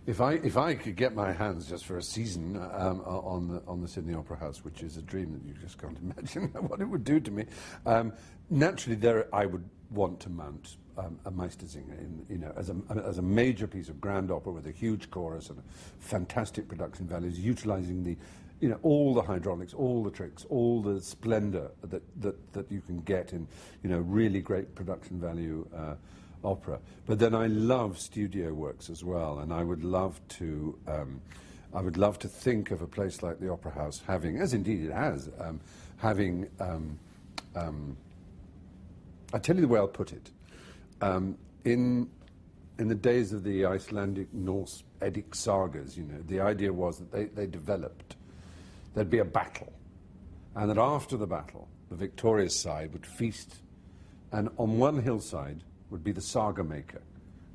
If I could get my hands just for a season on the Sydney Opera House, which is a dream that you just can't imagine what it would do to me, naturally there I would want to mount a Meistersinger as a major piece of grand opera with a huge chorus and fantastic production values, utilising the all the hydraulics, all the tricks, all the splendour that you can get in really great production value opera. But then I love studio works as well, and I would love to think of a place like the Opera House having, as indeed it has, having. I tell you the way I'll put it. In the days of the Icelandic Norse Eddic sagas, the idea was that they developed. There'd be a battle, and that after the battle, the victorious side would feast, and on one hillside would be the saga maker,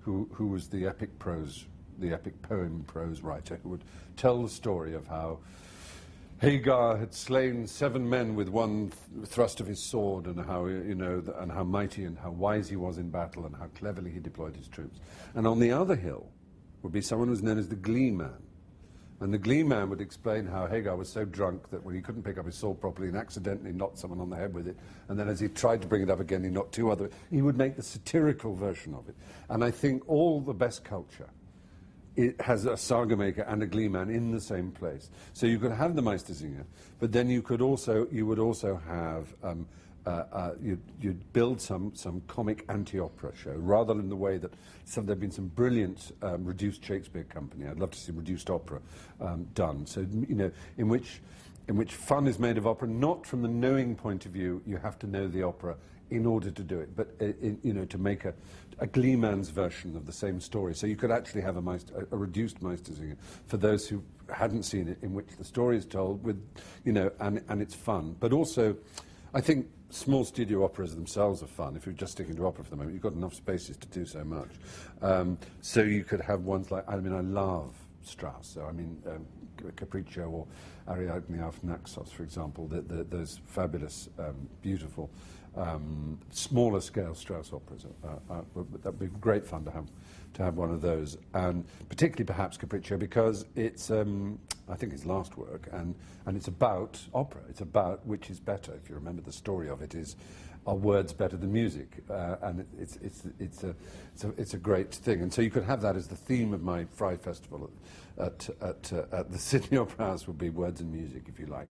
who was the epic poem prose writer, who would tell the story of how Hagar had slain 7 men with one thrust of his sword, and how and how mighty and how wise he was in battle, and how cleverly he deployed his troops. And on the other hill would be someone who was known as the Glee Man. And the Glee Man would explain how Hagar was so drunk that when he couldn't pick up his sword properly and accidentally knocked someone on the head with it, and then as he tried to bring it up again, he knocked 2 others. He would make the satirical version of it. And I think all the best culture, it has a saga maker and a Glee Man in the same place. So you could have the Meistersinger, but then you would also have you'd build some comic anti-opera show, rather than the way that there've been some brilliant reduced Shakespeare company. I'd love to see reduced opera done. So in which fun is made of opera, not from the knowing point of view. You have to know the opera in order to do it, but to make a Glee Man's version of the same story. So you could actually have a reduced Meistersinger for those who hadn't seen it, in which the story is told with and it's fun, but also I think small studio operas themselves are fun. If you're just sticking to opera for the moment, you've got enough spaces to do so much. So you could have ones like, I love Strauss, so Capriccio or Ariadne auf Naxos, for example, those fabulous, beautiful, smaller scale Strauss operas. That'd be great fun to have one of those, and particularly perhaps Capriccio, because it's I think his last work, and it's about opera. It's about which is better. If you remember the story of it, are words better than music? And it's a great thing. And so you could have that as the theme of my Fry Festival at the Sydney Opera House, would be words and music, if you like.